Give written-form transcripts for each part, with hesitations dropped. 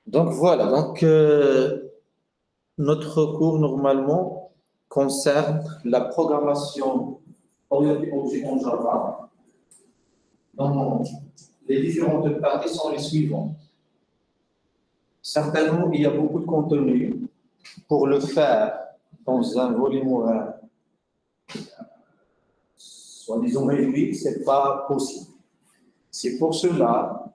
Donc voilà, notre cours normalement concerne la programmation orientée objet en Java. Donc, les différentes parties sont les suivantes. Certainement, il y a beaucoup de contenu. Pour le faire dans un volume horaire, soi-disant réduit, ce n'est pas possible. C'est pour cela,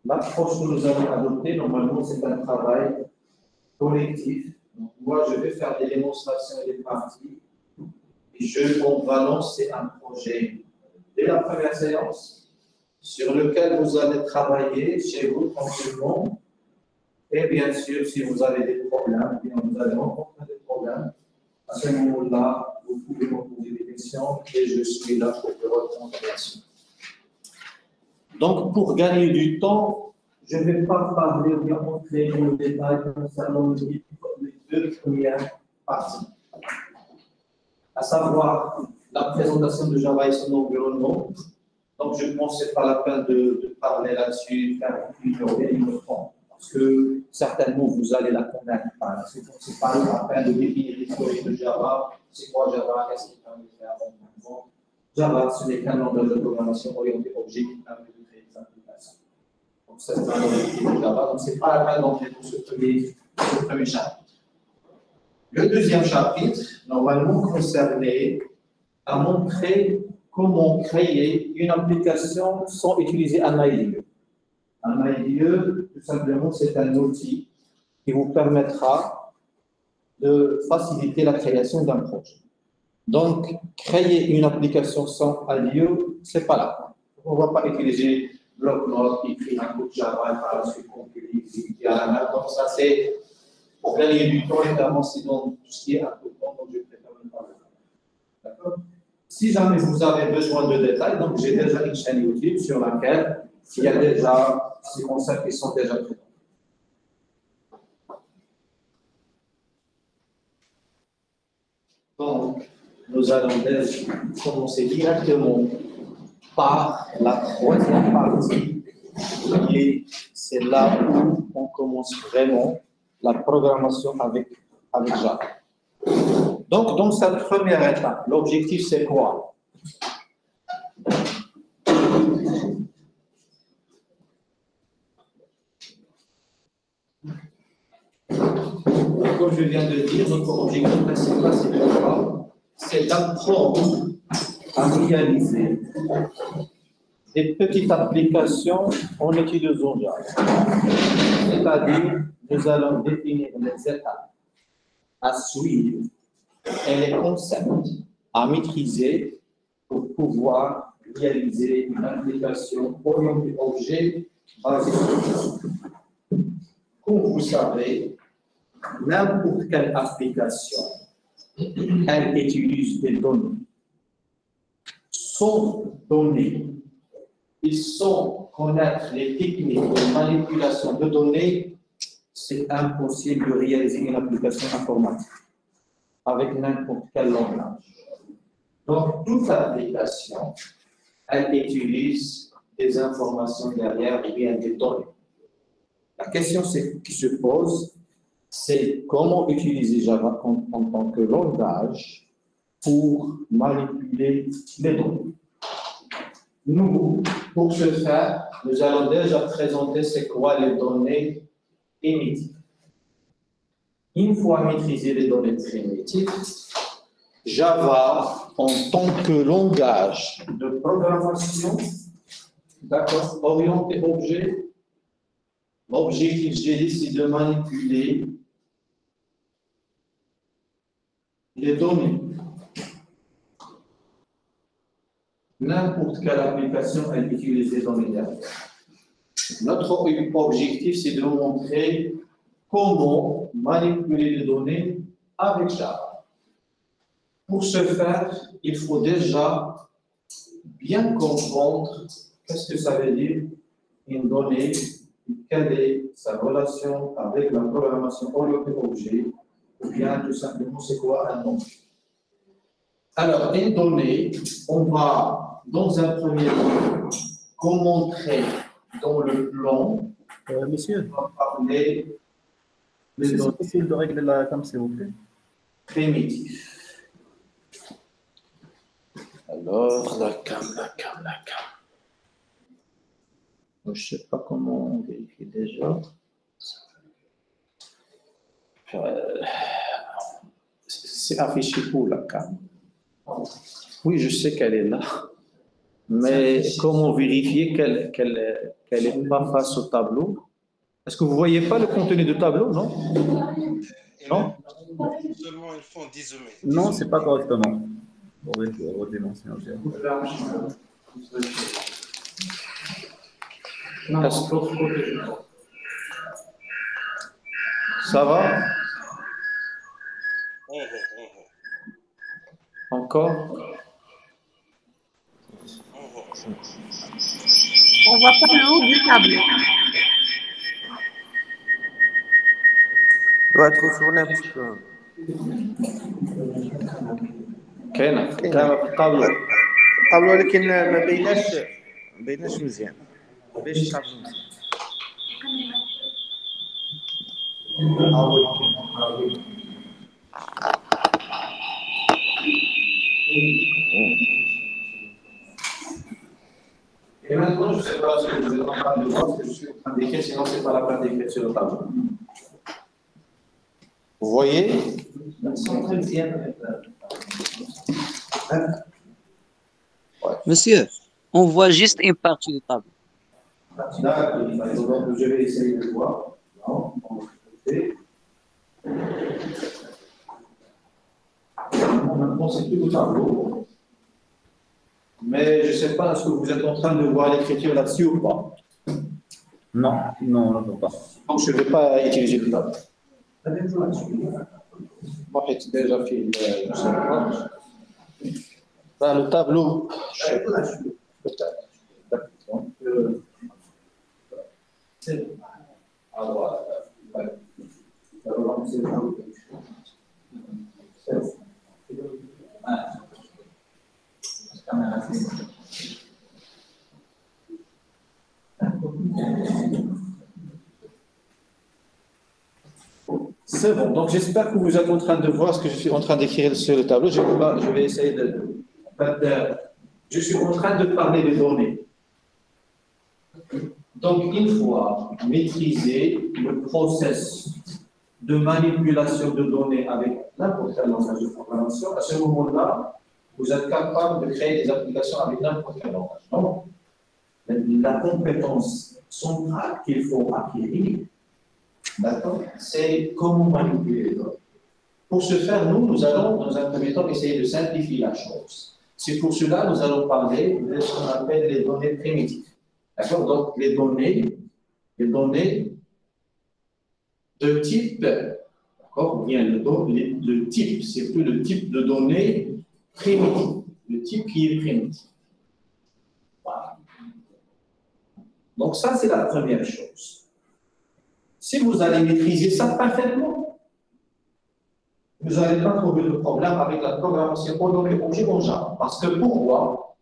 l'approche que nous allons adopter, normalement, c'est un travail collectif. Donc, moi, je vais faire des démonstrations et des parties. Et on va lancer un projet dès la première séance sur lequel vous allez travailler chez vous tranquillement. Et bien sûr, si vous avez des problèmes, vous allez rencontrer des problèmes, à ce moment-là, vous pouvez me poser des questions et je suis là pour vous répondre bien sûr. Donc, pour gagner du temps, je ne vais pas parler ou bien entrer dans le détail concernant les deux premières parties, à savoir la présentation de Java et son environnement. Donc, je pense que ce n'est pas la peine de parler là-dessus, car il me prend. Parce que certainement vous allez la connaître par la suite. Ce n'est pas la peine de définir l'historique de Java. C'est quoi Java? Qu'est-ce qu'il permet de faire avant? Java, ce n'est qu'un langage de programmation orienté objet qui permet de créer des applications. Donc, c'est un objectif de Java. Donc, ce n'est pas la peine d'entrer dans ce premier chapitre. Le deuxième chapitre, normalement concerné à montrer comment créer une application sans utiliser un IDE. Un IDE, tout simplement, c'est un outil qui vous permettra de faciliter la création d'un projet. Donc, créer une application sans IDE, ce n'est pas là. On ne va pas utiliser bloc-notes, écrire un code Java et par la suite compiler. Donc, ça, c'est pour gagner du temps et d'avancer dans tout ce qui est important. Donc, je préfère ne pas le faire. D'accord? Si jamais vous avez besoin de détails, donc j'ai déjà une chaîne YouTube sur laquelle il y a déjà ces concepts qui sont déjà présents. Donc, nous allons déjà commencer directement par la troisième partie, et c'est là où on commence vraiment la programmation avec Java. Donc, dans cette première étape, l'objectif c'est quoi? Comme je viens de dire, notre objectif principal, c'est quoi? C'est d'apprendre à réaliser des petites applications en utilisant Java. C'est-à-dire, nous allons définir les étapes à suivre et les concepts à maîtriser pour pouvoir réaliser une application orientée objet basée sur Java. Comme vous savez, n'importe quelle application, elle utilise des données. Sans données, et sans connaître les techniques de manipulation de données, c'est impossible de réaliser une application informatique avec n'importe quel langage. Donc, toute application, elle utilise des informations derrière ou bien des données. La question qui se pose, c'est comment utiliser Java en tant que langage pour manipuler les données. Nous, pour ce faire, nous allons déjà présenter c'est quoi les données primitives. Une fois maîtrisé les données primitives, Java, en tant que langage de programmation, d'accord, orienté objet, l'objectif, j'ai dit, c'est de manipuler les données. N'importe quelle application elle utilise les données derrière. Notre objectif, c'est de montrer comment manipuler les données avec Java. Pour ce faire, il faut déjà bien comprendre qu'est-ce que ça veut dire une donnée, quelle est sa relation avec la programmation orientée objet, ou bien tout simplement c'est quoi un nom. Alors, une donnée, on va dans un premier temps montrer dans le plan Monsieur, On va parler des c'est données possible de régler la cam, s'il vous plaît? primitives. Alors, la cam. Je ne sais pas comment on vérifie déjà. C'est affiché où la cam? Oui, je sais qu'elle est là. Mais comment vérifier qu'elle n'est pas face au tableau? Est-ce que vous ne voyez pas le contenu du tableau, non? Non? Seulement, ils font 10 zoomer. Non, c'est pas correctement. Redimension. Non, ça va? Encore? On voit pas le haut du tableau. doit être retourné un petit peu. كاين في الطابلو. الطابلو ولكن ما بيناش مزيان باش تعرفوا مزيان. Et maintenant, je ne sais pas ce que vous êtes en train de voir, ce que je suis en train d'écrire, sinon ce n'est pas la peine d'écrire sur le tableau. Vous voyez? Monsieur, on voit juste une partie du tableau. D'accord, je vais essayer de voir. Non, maintenant, c'est tout le tableau. Mais je ne sais pas, est-ce que vous êtes en train de voir l'écriture là-dessus ou pas? Non, on ne peut pas. Donc, je ne vais pas utiliser le tableau. Moi, j'ai déjà fait je sais pas. Ben, le tableau. Donc, c'est bon. Donc, j'espère que vous êtes en train de voir ce que je suis en train d'écrire sur le tableau. Je vais essayer de. Je suis en train de parler des données. Donc, une fois maîtrisé le process de manipulation de données avec n'importe quel langage de programmation, à ce moment-là, vous êtes capable de créer des applications avec n'importe quel langage. Donc, la compétence centrale qu'il faut acquérir, d'accord, c'est comment manipuler les données. Pour ce faire, nous allons, dans un premier temps, essayer de simplifier la chose. C'est pour cela nous allons parler de ce qu'on appelle les données primitives. D'accord? Donc, les données de type, d'accord? Ou bien le type, c'est plus le type de données primitif, le type qui est primitif. Voilà. Donc, ça, c'est la première chose. Si vous allez maîtriser ça parfaitement, vous n'allez pas trouver de problème avec la programmation orientée objet en Java. Parce que pourquoi?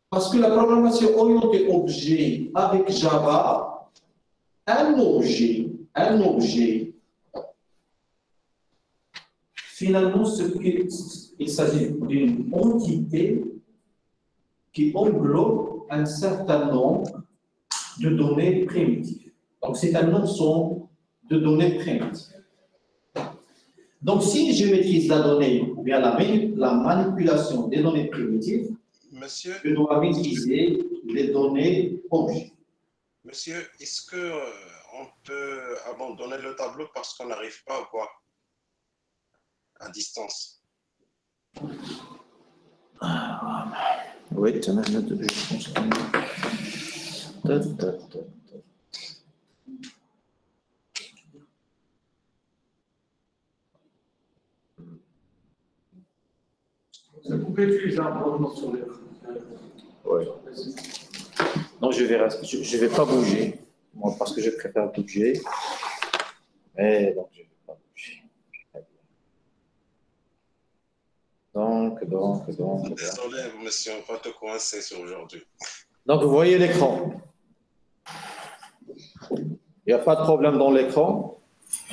Parce que la programmation orientée objet avec Java, un objet, finalement, il s'agit d'une entité qui englobe un certain nombre de données primitives. Donc, c'est un ensemble de données primitives. Donc, si je maîtrise la donnée, ou bien la manipulation des données primitives, Monsieur, je dois maîtriser les données objets. Monsieur, est-ce qu'on peut abandonner le tableau parce qu'on n'arrive pas à voir à distance? Oui, je pense que... Vous pouvez utiliser un provenant sur les... Oui. Non, je verrai. Je ne vais pas bouger, moi, parce que je préfère bouger. Mais donc, je ne vais pas bouger. Donc. Désolé, monsieur, on va te coincer sur aujourd'hui. Donc, vous voyez l'écran. Il n'y a pas de problème dans l'écran.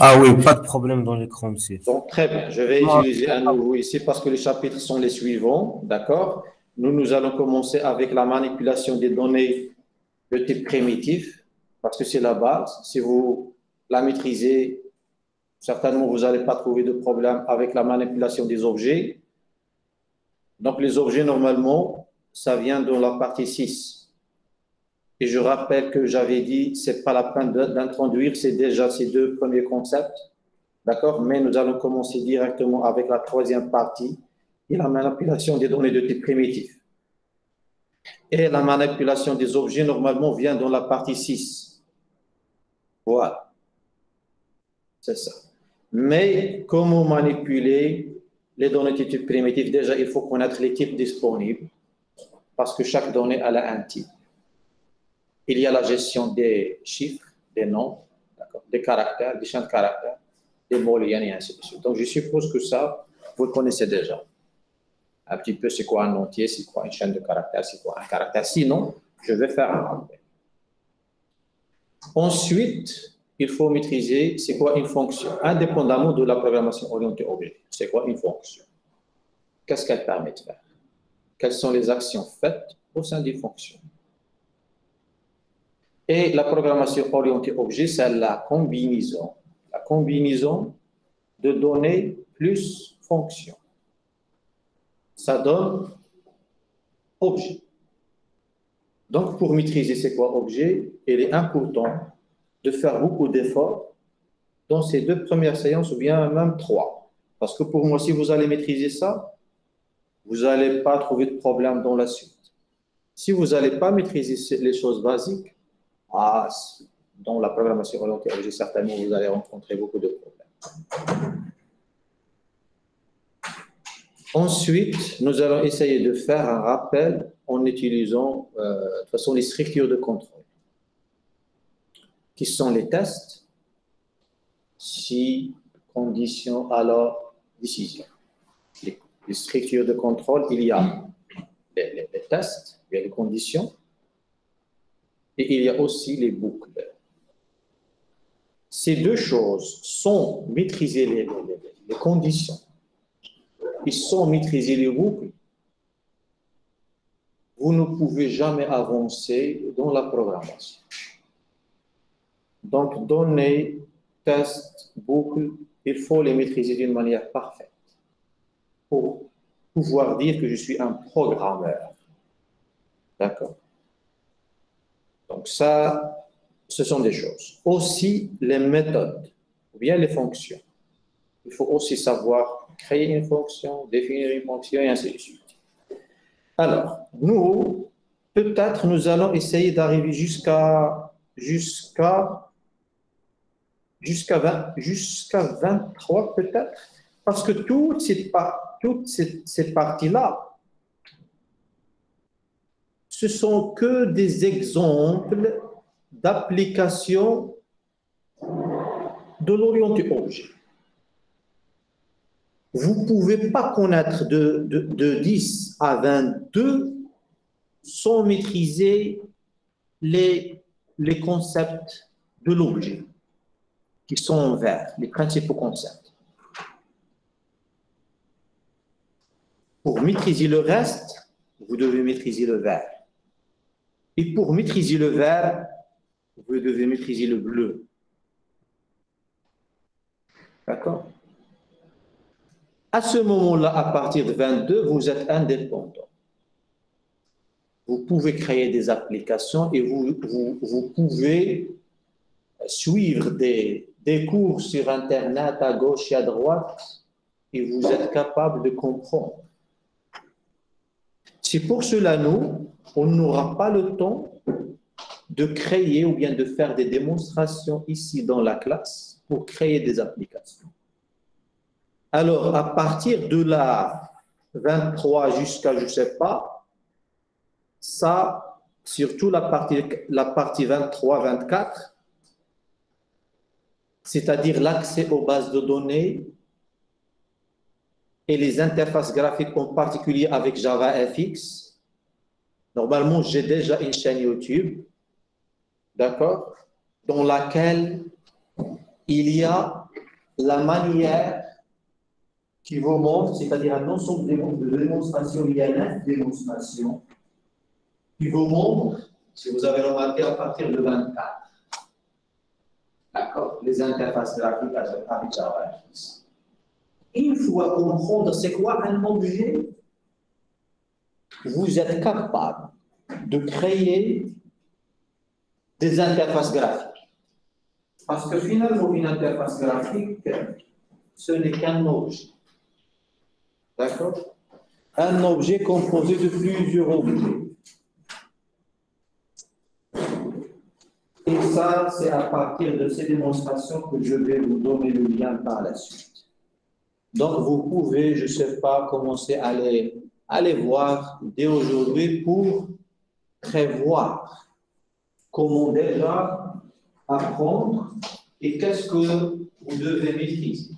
Ah oui, pas de problème dans l'écran, monsieur. Donc, très bien. Je vais utiliser un nouveau ici parce que les chapitres sont les suivants. D'accord? Nous allons commencer avec la manipulation des données de type primitif parce que c'est la base. Si vous la maîtrisez, certainement, vous n'allez pas trouver de problème avec la manipulation des objets. Donc, les objets, normalement, ça vient dans la partie 6. Et je rappelle que j'avais dit, ce n'est pas la peine d'introduire, c'est déjà ces deux premiers concepts. D'accord? Mais nous allons commencer directement avec la troisième partie, et la manipulation des données de type primitif. Et la manipulation des objets, normalement, vient dans la partie 6. Voilà. C'est ça. Mais comment manipuler les données de type primitif? Déjà, il faut connaître les types disponibles, parce que chaque donnée elle a un type. Il y a la gestion des chiffres, des noms, des caractères, des champs de caractères, des mots liens et ainsi de suite. Donc, je suppose que ça, vous le connaissez déjà. Un petit peu, c'est quoi un entier, c'est quoi une chaîne de caractères, c'est quoi un caractère. Sinon, je vais faire un rappel. Ensuite, il faut maîtriser c'est quoi une fonction, indépendamment de la programmation orientée objet. C'est quoi une fonction? Qu'est-ce qu'elle permet de faire? Quelles sont les actions faites au sein d'une fonction? Et la programmation orientée objet, c'est la combinaison de données plus fonction. Ça donne objet. Donc, pour maîtriser c'est quoi objet, il est important de faire beaucoup d'efforts dans ces deux premières séances ou bien même 3. Parce que pour moi, si vous allez maîtriser ça, vous n'allez pas trouver de problème dans la suite. Si vous n'allez pas maîtriser les choses basiques, dans la programmation orientée objet, certainement vous allez rencontrer beaucoup de problèmes. Ensuite, nous allons essayer de faire un rappel en utilisant de toute façon les structures de contrôle, qui sont les tests, si, condition, alors, décision. Les structures de contrôle, il y a les tests, il y a les conditions, et il y a aussi les boucles. Ces deux choses sont maîtriser les conditions, ils sont maîtriser les boucles. Vous ne pouvez jamais avancer dans la programmation. Donc, données, tests, boucles, il faut les maîtriser d'une manière parfaite pour pouvoir dire que je suis un programmeur. D'accord? Donc, ça, ce sont des choses. Aussi, les méthodes, ou bien les fonctions. Il faut aussi savoir créer une fonction, définir une fonction, et ainsi de suite. Alors, nous, peut-être, nous allons essayer d'arriver jusqu'à 23, peut-être, parce que toutes ces parties-là, ce sont que des exemples d'application de l'orienté objet. Vous ne pouvez pas connaître de 10 à 22 sans maîtriser les concepts de l'objet, qui sont en vert, les principaux concepts. Pour maîtriser le reste, vous devez maîtriser le vert. Et pour maîtriser le vert, vous devez maîtriser le bleu. D'accord? À ce moment-là, à partir de 22, vous êtes indépendant. Vous pouvez créer des applications et vous pouvez suivre des cours sur Internet à gauche et à droite et vous êtes capable de comprendre. C'est pour cela, nous, on n'aura pas le temps de créer ou bien de faire des démonstrations ici dans la classe pour créer des applications. Alors, à partir de la 23 jusqu'à, je ne sais pas, ça, surtout la partie 23-24, c'est-à-dire l'accès aux bases de données et les interfaces graphiques, en particulier avec JavaFX. Normalement, j'ai déjà une chaîne YouTube, d'accord? dans laquelle il y a la manière qui vous montre, c'est-à-dire un ensemble de démonstrations, il y a 9 démonstrations qui vous montrent, si vous avez remarqué, à partir de 24. D'accord? Les interfaces graphiques avec JavaFX. Une fois comprendre c'est quoi un objet, vous êtes capable de créer des interfaces graphiques. Parce que finalement, une interface graphique, ce n'est qu'un objet. D'accord? Un objet composé de plusieurs objets. Et ça, c'est à partir de ces démonstrations que je vais vous donner le lien par la suite. Donc, vous pouvez, je ne sais pas, commencer à aller voir dès aujourd'hui pour prévoir comment déjà apprendre et qu'est-ce que vous devez maîtriser.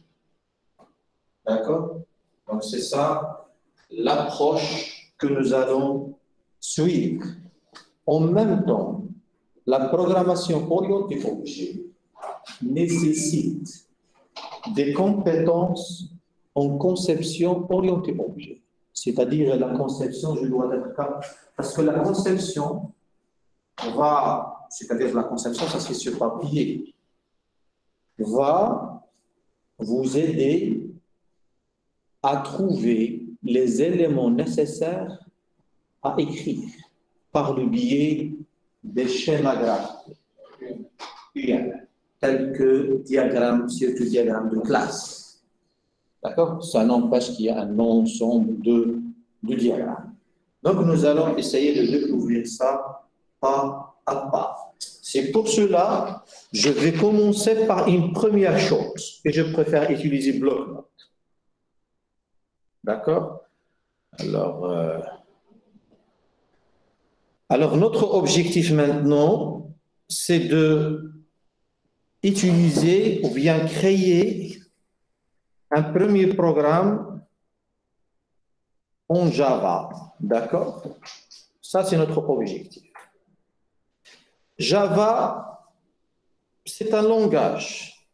D'accord? Donc, c'est ça l'approche que nous allons suivre. En même temps, la programmation orientée objet nécessite des compétences en conception orientée objet. C'est-à-dire la conception, je dois être capable. Parce que la conception va, c'est-à-dire la conception, ça c'est sur papier, va vous aider à trouver les éléments nécessaires à écrire par le biais des schémas graphiques, tels que diagrammes, surtout diagrammes de classe. D'accord? Ça n'empêche qu'il y a un ensemble de diagrammes. Donc, nous allons essayer de découvrir ça pas à pas. C'est pour cela que je vais commencer par une première chose, et je préfère utiliser bloc-notes. D'accord? Alors, notre objectif maintenant, c'est de utiliser ou bien créer un premier programme en Java. D'accord? Ça, c'est notre objectif. Java, c'est un langage.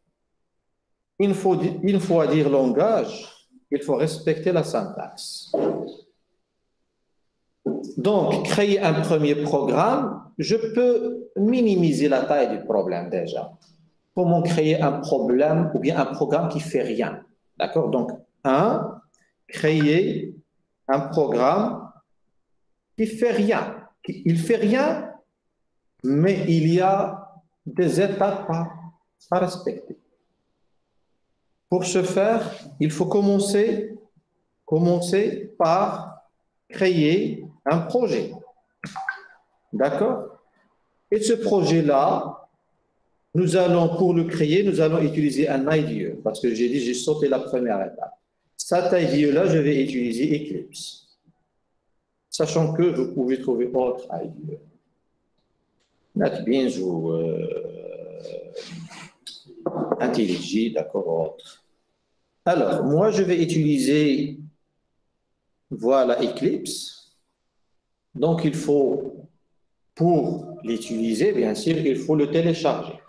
Il faut dire langage, il faut respecter la syntaxe. Donc, créer un premier programme, je peux minimiser la taille du problème déjà. Comment créer un problème ou bien un programme qui ne fait rien? D'accord? Donc, créer un programme qui ne fait rien. Il ne fait rien, mais il y a des étapes à respecter. Pour ce faire, il faut commencer par créer un projet. D'accord? Et ce projet-là, pour le créer, nous allons utiliser un IDE, parce que j'ai sauté la première étape. Cet IDE-là, je vais utiliser Eclipse. Sachant que vous pouvez trouver autre IDE. NetBeans ou IntelliJ, d'accord, autre. Alors, moi, je vais utiliser, voilà, Eclipse. Donc, il faut, pour l'utiliser, bien sûr, il faut le télécharger.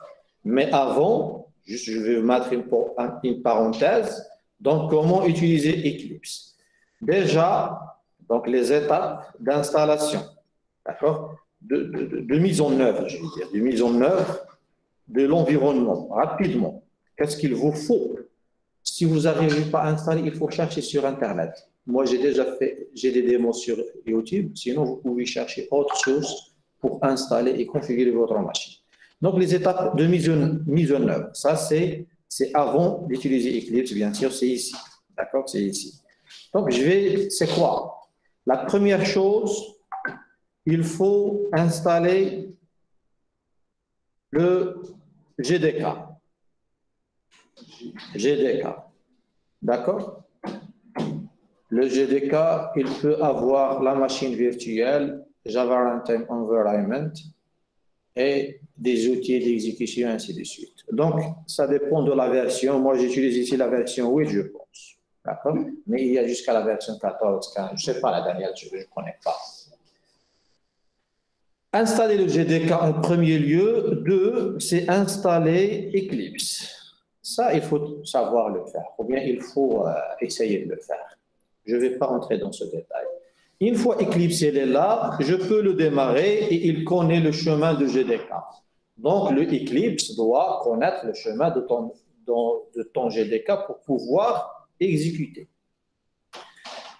Mais avant, juste, je vais mettre une parenthèse. Donc, comment utiliser Eclipse? Déjà, donc, les étapes d'installation, d'accord? De mise en œuvre, je veux dire, de mise en œuvre de l'environnement, rapidement. Qu'est-ce qu'il vous faut? Si vous n'arrivez pas à installer, il faut chercher sur Internet. Moi, j'ai des démos sur YouTube, sinon vous pouvez chercher autre chose pour installer et configurer votre machine. Donc, les étapes de mise en œuvre, ça c'est avant d'utiliser Eclipse, bien sûr, c'est ici. D'accord? C'est ici. Donc, c'est quoi? La première chose, il faut installer le GDK. GDK. D'accord? Le GDK, il peut avoir la machine virtuelle, Java Runtime Environment et des outils d'exécution, ainsi de suite. Donc, ça dépend de la version. Moi, j'utilise ici la version 8, je pense. D'accord? Mais il y a jusqu'à la version 14, 15. Je ne sais pas la dernière, je ne connais pas. Installer le GDK en premier lieu. 2, c'est installer Eclipse. Ça, il faut savoir le faire, ou bien il faut essayer de le faire. Je ne vais pas rentrer dans ce détail. Une fois Eclipse il est là, je peux le démarrer et il connaît le chemin de GDK. Donc, le Eclipse doit connaître le chemin de ton GDK pour pouvoir exécuter.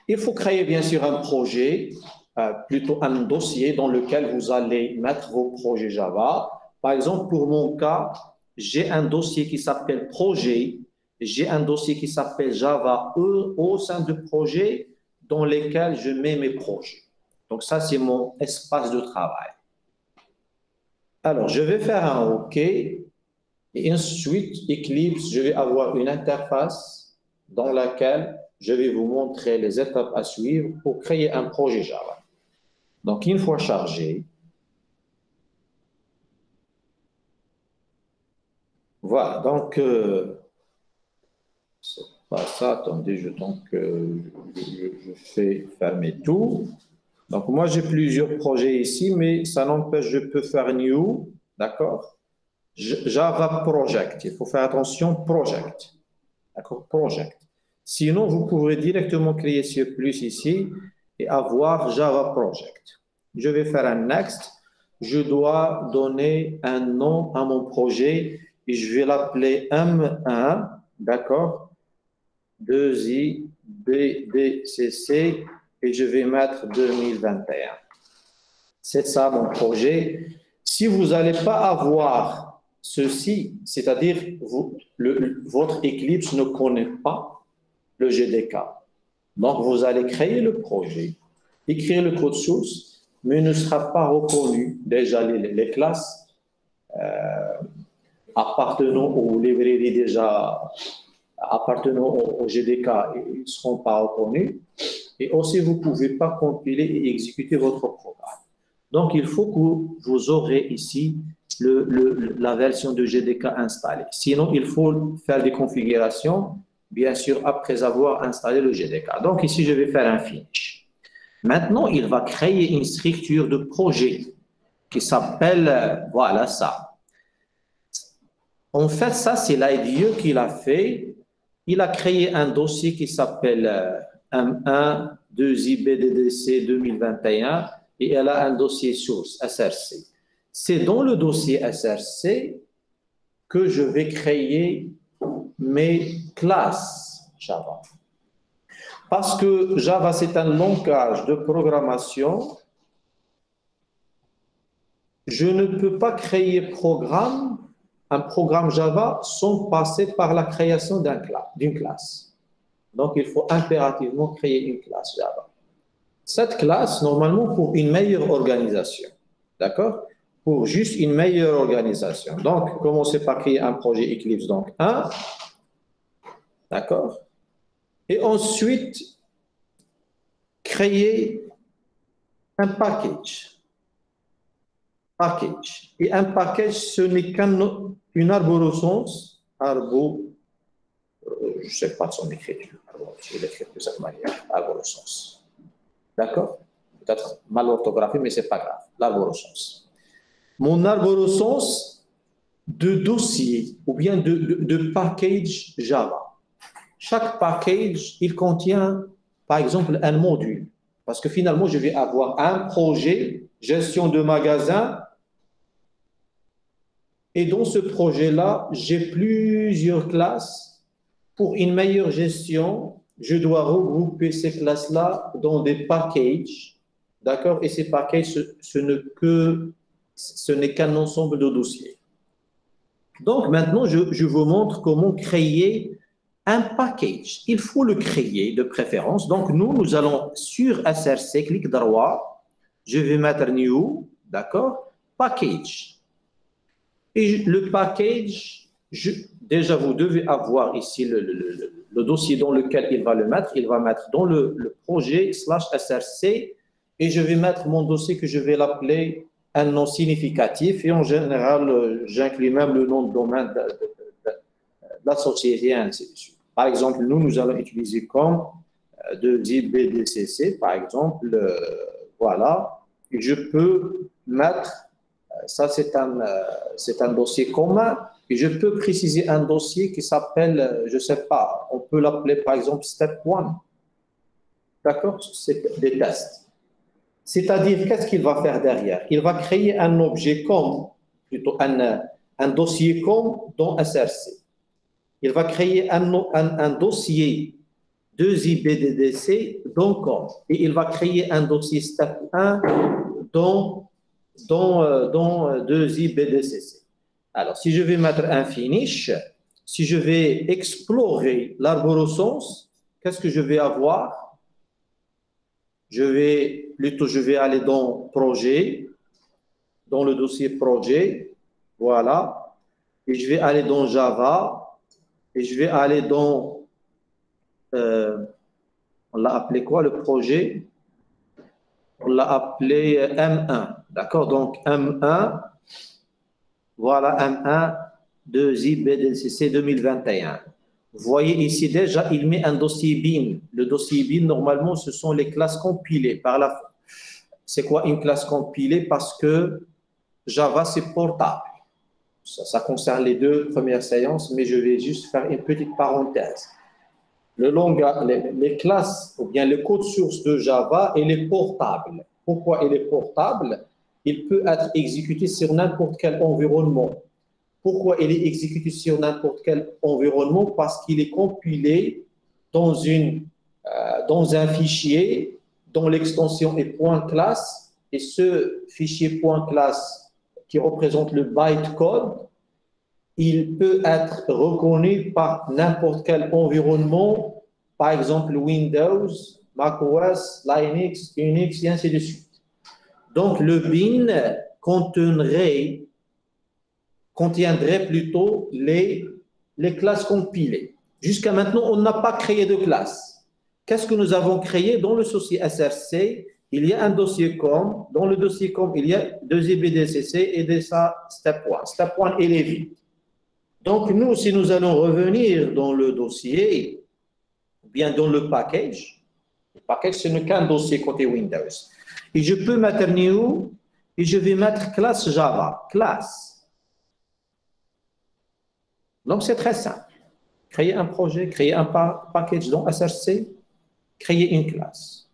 Il faut créer bien sûr un projet, plutôt un dossier dans lequel vous allez mettre vos projets Java. Par exemple, pour mon cas, j'ai un dossier qui s'appelle projet, j'ai un dossier qui s'appelle Java au sein de projet dans lesquels je mets mes projets. Donc ça, c'est mon espace de travail. Alors, je vais faire un OK et ensuite, Eclipse, je vais avoir une interface dans laquelle je vais vous montrer les étapes à suivre pour créer un projet Java. Donc, une fois chargé, voilà, donc, c'est pas ça, attendez, je fais fermer tout. Donc, moi, j'ai plusieurs projets ici, mais ça n'empêche, je peux faire New, d'accord? Java Project, il faut faire attention, Project, d'accord? Project. Sinon, vous pouvez directement créer ce plus ici et avoir Java Project. Je vais faire un Next. Je dois donner un nom à mon projet et je vais l'appeler M1, d'accord? 2i BDCC et je vais mettre 2021. C'est ça mon projet. Si vous n'allez pas avoir ceci, c'est-à-dire votre Eclipse ne connaît pas le GDK. Donc, vous allez créer le projet, écrire le code source, mais il ne sera pas reconnu. Déjà, les classes appartenant aux librairies déjà appartenant au GDK, ils ne seront pas reconnus. Et aussi, vous ne pouvez pas compiler et exécuter votre programme. Donc, il faut que vous aurez ici la version de GDK installée. Sinon, il faut faire des configurations, bien sûr, après avoir installé le GDK. Donc, ici, je vais faire un finish. Maintenant, il va créer une structure de projet qui s'appelle, voilà ça. En fait, ça, c'est l'IDE qu'il a fait. Il a créé un dossier qui s'appelle M1 2IBDDC 2021 et elle a un dossier source, SRC. C'est dans le dossier SRC que je vais créer mes classes Java. Parce que Java, c'est un langage de programmation. Je ne peux pas créer un programme Java sans passer par la création d'une classe. Donc, il faut impérativement créer une classe Java. Cette classe, normalement, pour une meilleure organisation. D'accord? Pour juste une meilleure organisation. Donc, commencez par créer un projet Eclipse, donc 1. D'accord? Et ensuite, créer un package. Et un package, ce n'est qu'une arborescence. Je ne sais pas son écriture. Je vais l'écrire de cette manière. Arborescence. D'accord? Peut-être mal orthographié, mais ce n'est pas grave. L'arborescence. Mon arborescence de dossier ou bien de package Java. Chaque package, il contient, par exemple, un module. Parce que finalement, je vais avoir un projet, gestion de magasin. Et dans ce projet-là, j'ai plusieurs classes. Pour une meilleure gestion, je dois regrouper ces classes-là dans des packages. D'accord? Et ces packages, ce n'est qu'un ensemble de dossiers. Donc, maintenant, je vous montre comment créer un package. Il faut le créer de préférence. Donc, nous allons sur SRC, clic droit. Je vais mettre New, d'accord? Package. Et le package, déjà, vous devez avoir ici le dossier dans lequel il va le mettre. Il va mettre dans le projet /src et je vais mettre mon dossier que je vais l'appeler un nom significatif et en général, j'inclus même le nom de domaine de la société et ainsi de suite. Par exemple, nous allons utiliser comme de BDCC, par exemple, voilà. Et je peux mettre, ça c'est un dossier commun, et je peux préciser un dossier qui s'appelle, je ne sais pas, on peut l'appeler par exemple Step 1. D'accord? C'est des tests. C'est-à-dire, qu'est-ce qu'il va faire derrière? Il va créer un objet comme, plutôt un dossier comme dans SRC. Il va créer un dossier 2IBDDC dans COM. Et il va créer un dossier Step 1 dans 2IBDCC. Alors, si je vais mettre un finish, si je vais explorer l'arborescence, qu'est-ce que je vais avoir? Je vais aller dans projet, dans le dossier projet, voilà, et je vais aller dans Java, et je vais aller dans, on l'a appelé quoi le projet? On l'a appelé M1, d'accord? Donc M1, voilà M1, 2IBDCC 2021. Vous voyez ici déjà, il met un dossier bin. Le dossier bin, normalement, ce sont les classes compilées. C'est quoi une classe compilée? Parce que Java, c'est portable. Ça concerne les deux premières séances, mais je vais juste faire une petite parenthèse. Les classes, ou bien le code source de Java, il est portable. Pourquoi il est portable? Il peut être exécuté sur n'importe quel environnement. Pourquoi il est exécuté sur n'importe quel environnement? Parce qu'il est compilé dans un fichier dont l'extension est .class, et ce fichier .class qui représente le bytecode, il peut être reconnu par n'importe quel environnement, par exemple Windows, macOS, Linux, Unix, et ainsi de suite. Donc le bin contiendrait plutôt les classes compilées. Jusqu'à maintenant, on n'a pas créé de classe. Qu'est-ce que nous avons créé? Dans le dossier SRC, il y a un dossier COM. Dans le dossier COM, il y a 2IBDCC et de ça, Step 1. Step 1, il est vide. Donc, nous, si nous allons revenir dans le dossier, ou bien dans le package, ce n'est qu'un dossier côté Windows. Et je peux mettre new, et je vais mettre classe Java, classe. Donc, c'est très simple. Créer un projet, créer un package dans SRC, créer une classe.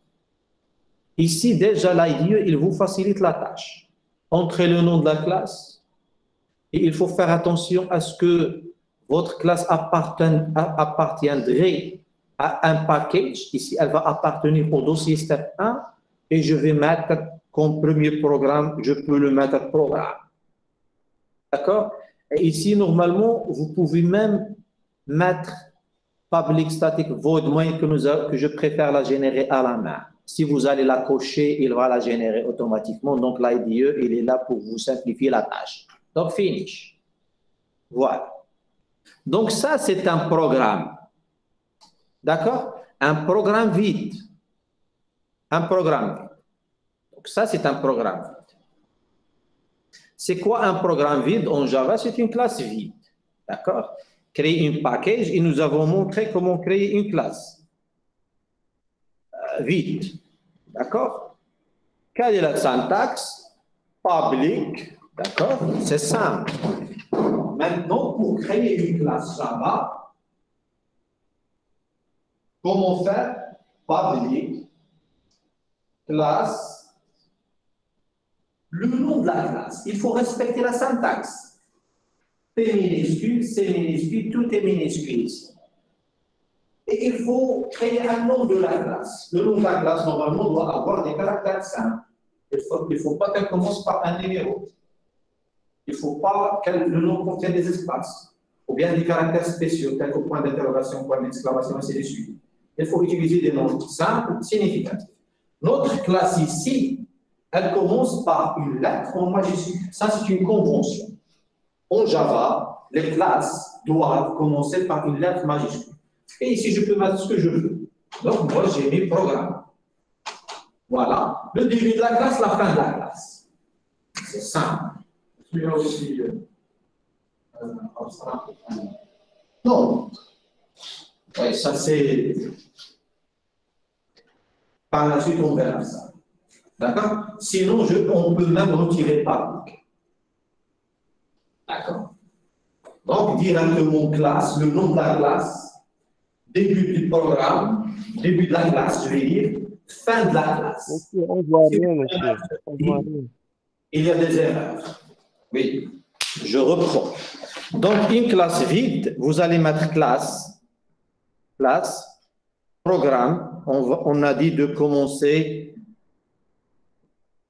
Ici, déjà, l'IDE, il vous facilite la tâche. Entrez le nom de la classe, et il faut faire attention à ce que votre classe appartiendrait à un package. Ici, elle va appartenir au dossier Step 1, et je vais mettre comme premier programme, je peux le mettre programme. D'accord? Et ici, normalement, vous pouvez même mettre public static void, moins que je préfère la générer à la main. Si vous allez la cocher, il va la générer automatiquement. Donc, l'IDE, il est là pour vous simplifier la tâche. Donc, finish. Voilà. Donc, ça, c'est un programme. D'accord? Un programme vide. Un programme vide. Donc, ça, c'est un programme vide. C'est quoi un programme vide en Java? C'est une classe vide. D'accord? Créer une package et nous avons montré comment créer une classe vide. D'accord? Quelle est la syntaxe? Public. D'accord? C'est simple. Maintenant, pour créer une classe Java, comment faire? Public, classe, le nom de la classe. Il faut respecter la syntaxe. P minuscule, C minuscule, tout est minuscule ici. Et il faut créer un nom de la classe. Le nom de la classe, normalement, doit avoir des caractères simples. Il ne faut pas qu'elle commence par un numéro. Il ne faut pas que le nom contienne des espaces, ou bien des caractères spéciaux, tels que point d'interrogation, point d'exclamation, ainsi de suite. Il faut utiliser des noms simples, significatifs. Notre classe ici, elle commence par une lettre en majuscule. Ça, c'est une convention. En Java, les classes doivent commencer par une lettre majuscule. Et ici, je peux mettre ce que je veux. Donc, moi, j'ai mis programme. Voilà. Le début de la classe, la fin de la classe. C'est simple. Celui-là aussi, non. Oui, ça c'est... Par la suite, on verra ça. D'accord? Sinon, on peut même retirer public. D'accord? Donc, directement classe, le nom de la classe, début du programme, début de la classe, je vais dire, fin de la classe. Monsieur, on voit rien, monsieur. On voit rien. Il y a des erreurs. Oui, je reprends. Donc, une classe vide, vous allez mettre classe, programme. On a dit de commencer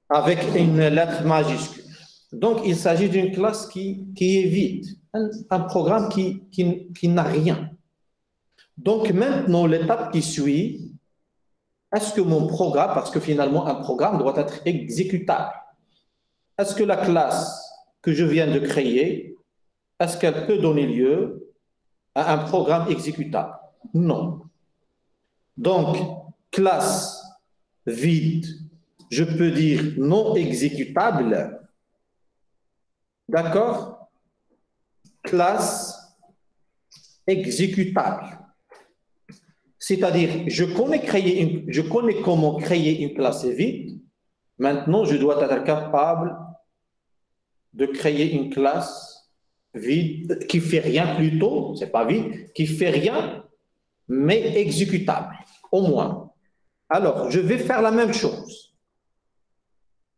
avec une lettre majuscule. Donc, il s'agit d'une classe qui est vide, un programme qui n'a rien. Donc, maintenant, l'étape qui suit, est-ce que mon programme, parce que finalement, un programme doit être exécutable, est-ce que la classe que je viens de créer, est-ce qu'elle peut donner lieu à un programme exécutable? Non. Donc, classe vide, je peux dire non exécutable. D'accord? Classe exécutable. C'est-à-dire, je connais comment créer une classe vide. Maintenant, je dois être capable de créer une classe vide qui fait rien plutôt, c'est pas vide, qui fait rien, mais exécutable, au moins. Alors, je vais faire la même chose.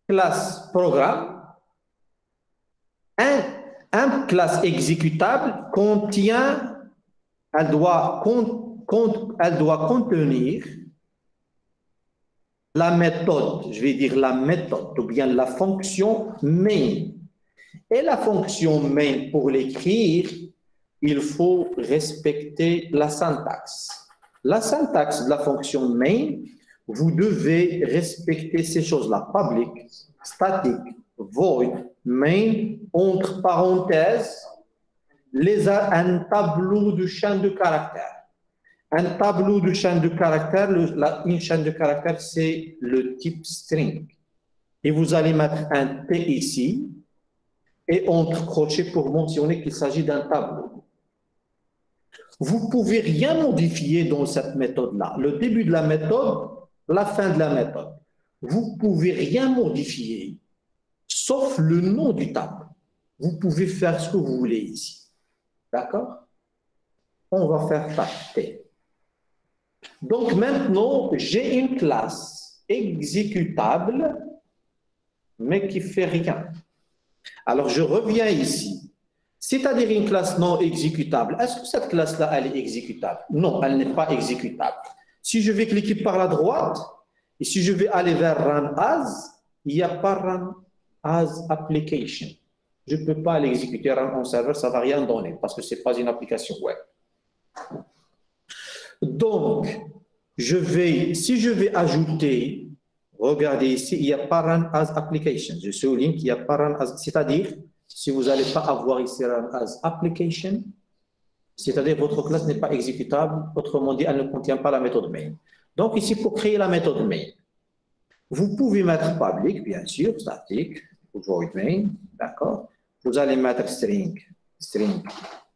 Classe programme. Un classe exécutable contient, elle doit contenir la méthode, je vais dire la méthode, ou bien la fonction main. Et la fonction main, pour l'écrire, il faut respecter la syntaxe. La syntaxe de la fonction main, vous devez respecter ces choses-là. Public, static, void, main, entre parenthèses, un tableau de chaîne de caractères. Un tableau de chaîne de caractères, une chaîne de caractères, c'est le type string. Et vous allez mettre un T ici, et entre crochets pour mentionner qu'il s'agit d'un tableau. Vous ne pouvez rien modifier dans cette méthode-là. Le début de la méthode, la fin de la méthode. Vous ne pouvez rien modifier, sauf le nom du tableau. Vous pouvez faire ce que vous voulez ici. D'accord? On va faire tâcher. Donc maintenant, j'ai une classe exécutable, mais qui ne fait rien. Alors, je reviens ici. C'est-à-dire une classe non exécutable. Est-ce que cette classe-là, elle est exécutable? Non, elle n'est pas exécutable. Si je vais cliquer par la droite, et si je vais aller vers Run As, il n'y a pas Run As Application. Je ne peux pas l'exécuter en serveur, ça ne va rien donner, parce que ce n'est pas une application web. Donc, si je vais ajouter, regardez ici, il n'y a pas Run As Application. Je souligne qu'il n'y a pas Run As, c'est-à-dire, si vous n'allez pas avoir ici Run As Application, c'est-à-dire votre classe n'est pas exécutable, autrement dit, elle ne contient pas la méthode main. Donc ici, pour créer la méthode main, vous pouvez mettre public, bien sûr, static, void main, d'accord. Vous allez mettre string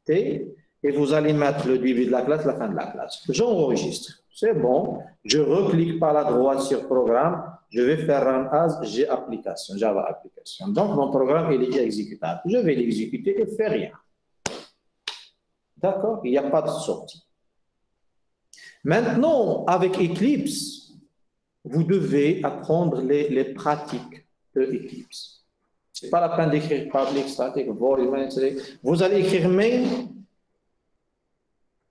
T, et vous allez mettre le début de la classe, la fin de la classe. J'enregistre. C'est bon. Je reclique par la droite sur programme. Je vais faire Run As, j'ai application, Java application. Donc, mon programme, il est exécutable. Je vais l'exécuter et ne fait rien. D'accord? Il n'y a pas de sortie. Maintenant, avec Eclipse, vous devez apprendre les pratiques de Eclipse. Ce n'est pas la peine d'écrire public, static, void, main, etc. Vous allez écrire main,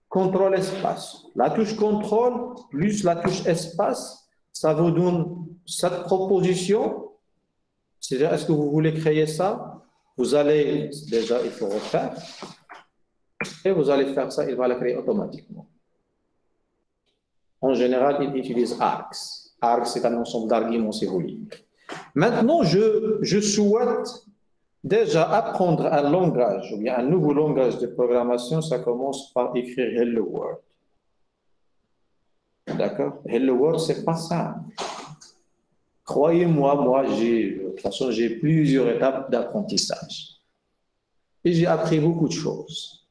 contrôle espace. La touche contrôle plus la touche espace, ça vous donne cette proposition. C'est-à-dire, est-ce que vous voulez créer ça? Vous allez, déjà, il faut refaire. Et vous allez faire ça, il va la créer automatiquement. En général, il utilise args. Args, c'est un ensemble d'arguments, si vous voulez. Maintenant, je souhaite déjà apprendre un langage, ou bien un nouveau langage de programmation. Ça commence par écrire Hello World. D'accord? Hello World, c'est pas simple. Croyez-moi, de toute façon, j'ai plusieurs étapes d'apprentissage. Et j'ai appris beaucoup de choses.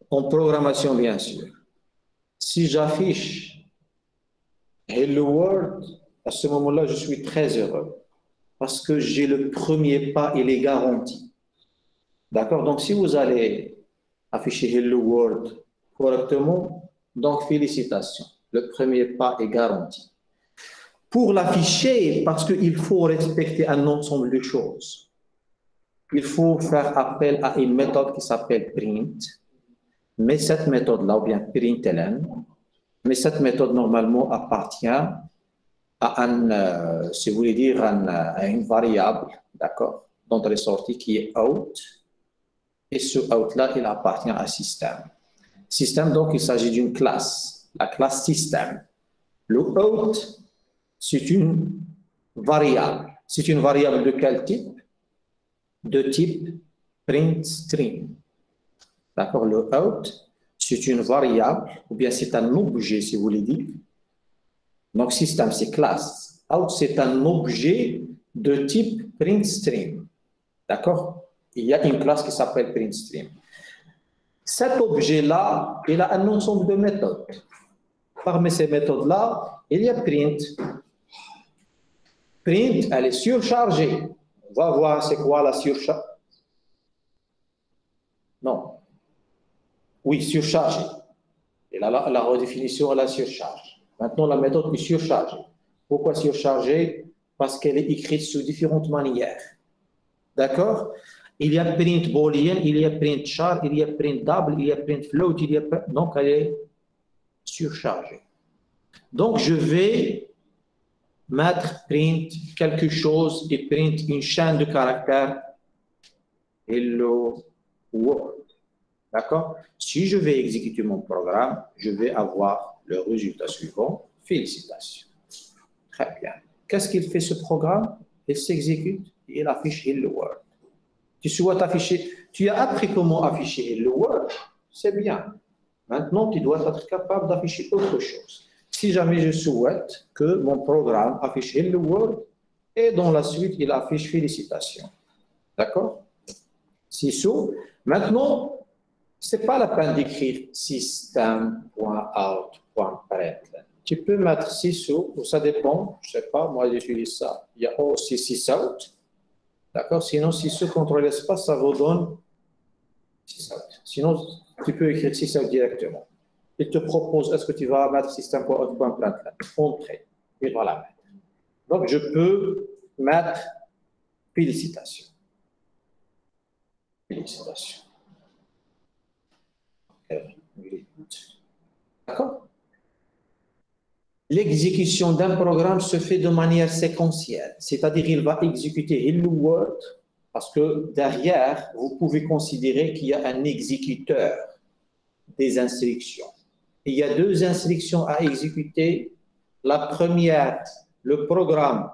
En programmation, bien sûr. Si j'affiche Hello World, à ce moment-là, je suis très heureux parce que j'ai le premier pas, il est garanti. D'accord? Donc, si vous allez afficher Hello World correctement, donc félicitations. Le premier pas est garanti. Pour l'afficher, parce qu'il faut respecter un ensemble de choses, il faut faire appel à une méthode qui s'appelle print. Mais cette méthode-là, ou bien println, mais cette méthode normalement appartient à si vous voulez dire, à une variable, d'accord, d'entrée sortie qui est out. Et ce out-là, il appartient à système. Système, donc, il s'agit d'une classe, la classe système. Le out, c'est une variable. C'est une variable de quel type? De type print string. D'accord? Le out, c'est une variable, ou bien c'est un objet, si vous voulez dire. Donc, système, c'est classe. Out, c'est un objet de type print string. D'accord? Il y a une classe qui s'appelle print string. Cet objet-là, il a un ensemble de méthodes. Parmi ces méthodes-là, il y a print. Print, elle est surchargée. On va voir c'est quoi la surcharge. Non. Oui, surchargée. Et là, la redéfinition est la surcharge. Maintenant, la méthode est surchargée. Pourquoi surchargée? Parce qu'elle est écrite sous différentes manières. D'accord? Il y a print boolean, il y a print char, il y a print double, il y a print float, il y a... Donc, elle est surchargée. Donc, je vais mettre print quelque chose et print une chaîne de caractères hello world. D'accord? Si je vais exécuter mon programme, je vais avoir le résultat suivant. Félicitations. Très bien. Qu'est-ce qu'il fait ce programme? Il s'exécute et il affiche hello world. Tu souhaites afficher, tu as appris comment afficher hello world, c'est bien. Maintenant, tu dois être capable d'afficher autre chose. Si jamais je souhaite que mon programme affiche hello world et dans la suite, il affiche félicitations. D'accord? C'est ça. Maintenant, ce n'est pas la peine d'écrire system.out.println. Tu peux mettre sysout, ou ça dépend, je ne sais pas, moi j'utilise ça. Il y a aussi sysout. D'accord? Sinon, sysout contre l'espace, ça vous donne sysout. Sinon, tu peux écrire sysout directement. Il te propose, est-ce que tu vas mettre system.out.println? Entrée. Il va la mettre. Donc, je peux mettre félicitations. Félicitations. D'accord? L'exécution d'un programme se fait de manière séquentielle, c'est-à-dire il va exécuter hello world parce que derrière, vous pouvez considérer qu'il y a un exécuteur des instructions. Il y a deux instructions à exécuter. La première, le programme,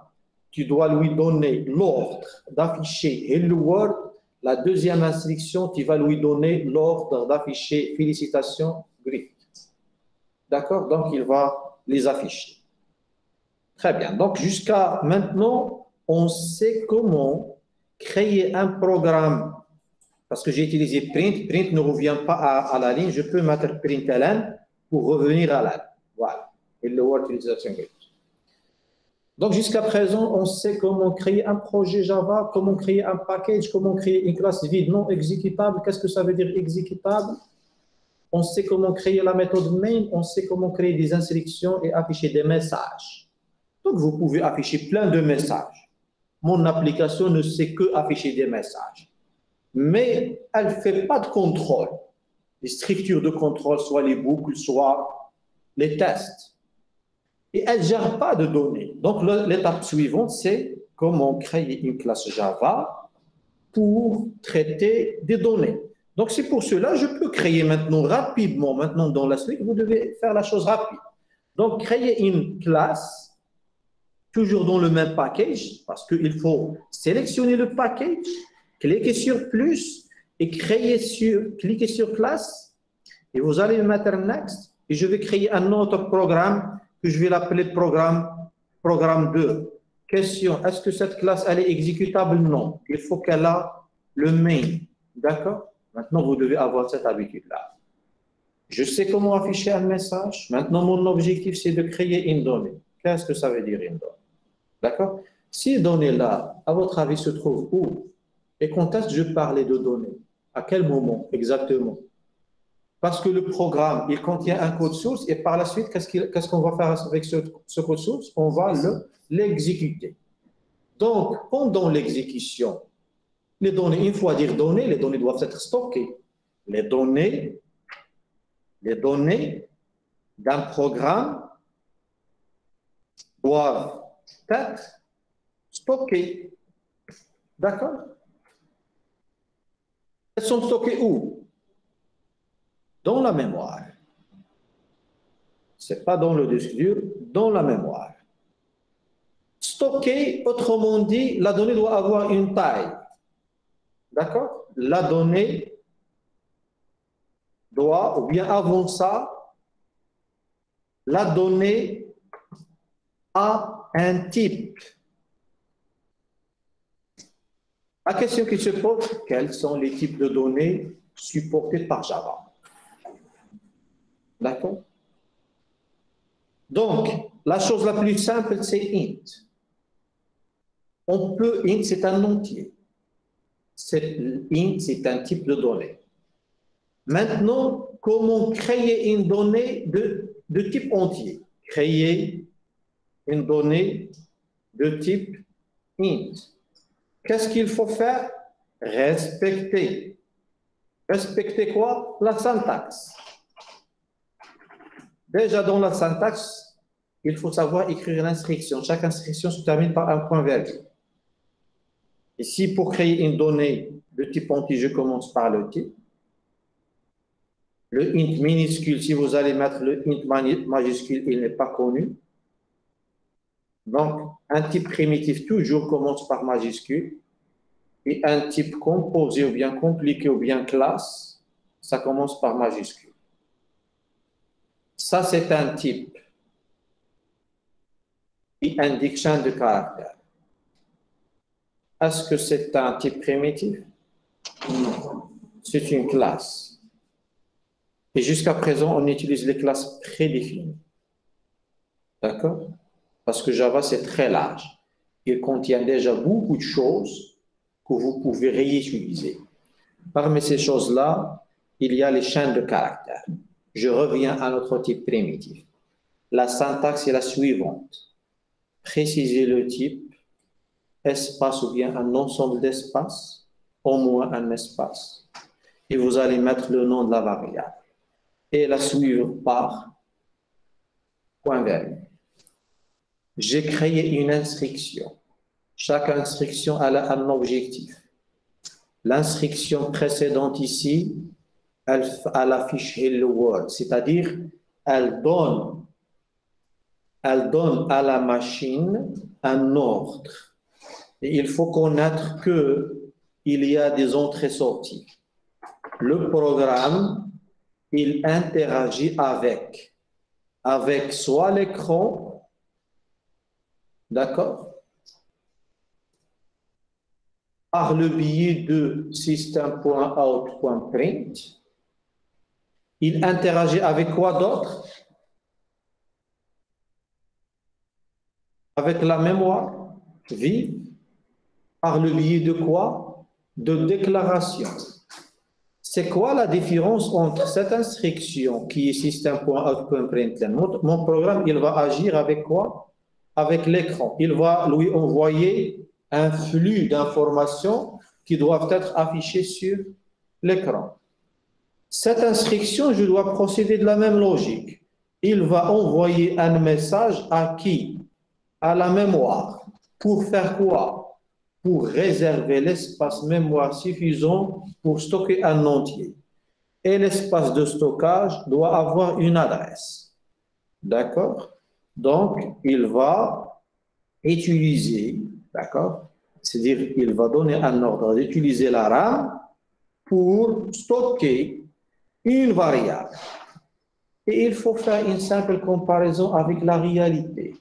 tu dois lui donner l'ordre d'afficher hello world. La deuxième instruction, tu vas lui donner l'ordre d'afficher félicitations, greet. D'accord? Donc, il va les afficher. Très bien. Donc, jusqu'à maintenant, on sait comment créer un programme. Parce que j'ai utilisé print. Print ne revient pas à la ligne. Je peux mettre println pour revenir à la ligne. Voilà. Hello world, félicitations, greet. Donc, jusqu'à présent, on sait comment créer un projet Java, comment créer un package, comment créer une classe vide non exécutable. Qu'est-ce que ça veut dire exécutable? On sait comment créer la méthode main, on sait comment créer des instructions et afficher des messages. Donc, vous pouvez afficher plein de messages. Mon application ne sait que afficher des messages. Mais elle ne fait pas de contrôle. Les structures de contrôle, soit les boucles, soit les tests. Et elle ne gère pas de données. Donc, l'étape suivante, c'est comment créer une classe Java pour traiter des données. Donc, c'est pour cela que je peux créer maintenant rapidement, maintenant dans la suite, vous devez faire la chose rapide. Donc, créer une classe, toujours dans le même package, parce qu'il faut sélectionner le package, cliquer sur plus et cliquer sur classe, et vous allez mettre next, et je vais créer un autre programme que je vais l'appeler programme 2. Question, est-ce que cette classe, elle est exécutable? Non. Il faut qu'elle a le main. D'accord? Maintenant, vous devez avoir cette habitude-là. Je sais comment afficher un message. Maintenant, mon objectif, c'est de créer une donnée. Qu'est-ce que ça veut dire une donnée? D'accord? Ces données-là, à votre avis, se trouvent où? Et quand est-ce que je parlais de données? À quel moment exactement? Parce que le programme, il contient un code source et par la suite, qu'est-ce qu'on va faire avec ce code source? On va l'exécuter. Donc, pendant l'exécution, les données, une fois dire données, les données doivent être stockées. Les données d'un programme doivent être stockées. D'accord? Elles sont stockées où? Dans la mémoire. Ce n'est pas dans le disque dur, dans la mémoire. Stocker, autrement dit, la donnée doit avoir une taille. D'accord? La donnée doit, ou bien avant ça, la donnée a un type. La question qui se pose, quels sont les types de données supportés par Java? D'accord? Donc, la chose la plus simple, c'est int. Int, c'est un entier. Int, c'est un type de donnée. Maintenant, comment créer une donnée de type entier? Créer une donnée de type int. Qu'est-ce qu'il faut faire? Respecter. Respecter quoi? La syntaxe. Déjà, dans la syntaxe, il faut savoir écrire l'instruction. Chaque instruction se termine par un point-virgule. Ici, pour créer une donnée de type entier, je commence par le type. Le int minuscule, si vous allez mettre le int majuscule, il n'est pas connu. Donc, un type primitif toujours commence par majuscule. Et un type composé ou bien compliqué ou bien classe, ça commence par majuscule. Ça, c'est un type qui indique champ de caractère. Est-ce que c'est un type primitif? Non. C'est une classe. Et jusqu'à présent, on utilise les classes prédéfinies. D'accord? Parce que Java, c'est très large. Il contient déjà beaucoup de choses que vous pouvez réutiliser. Parmi ces choses-là, il y a les chaînes de caractères. Je reviens à notre type primitif. La syntaxe est la suivante. Précisez le type, espace ou bien un ensemble d'espaces, au moins un espace. Et vous allez mettre le nom de la variable. Et la suivre par point virgule. J'ai créé une instruction. Chaque instruction a un objectif. L'instruction précédente ici, elle affiche Hello World, c'est-à-dire elle donne à la machine un ordre. Et il faut connaître qu'il y a des entrées-sorties. Le programme, il interagit avec soit l'écran, d'accord, par le biais de system.out.print. Il interagit avec quoi d'autre? Avec la mémoire vive. Par le biais de quoi? De déclaration. C'est quoi la différence entre cette instruction qui est system.out.println? Mon programme, il va agir avec quoi? Avec l'écran. Il va lui envoyer un flux d'informations qui doivent être affichées sur l'écran. Cette instruction, je dois procéder de la même logique. Il va envoyer un message à qui? À la mémoire. Pour faire quoi? Pour réserver l'espace mémoire suffisant pour stocker un entier. Et l'espace de stockage doit avoir une adresse. D'accord? Donc, il va utiliser, d'accord? C'est-à-dire, il va donner un ordre d'utiliser la RAM pour stocker une variable. Et il faut faire une simple comparaison avec la réalité.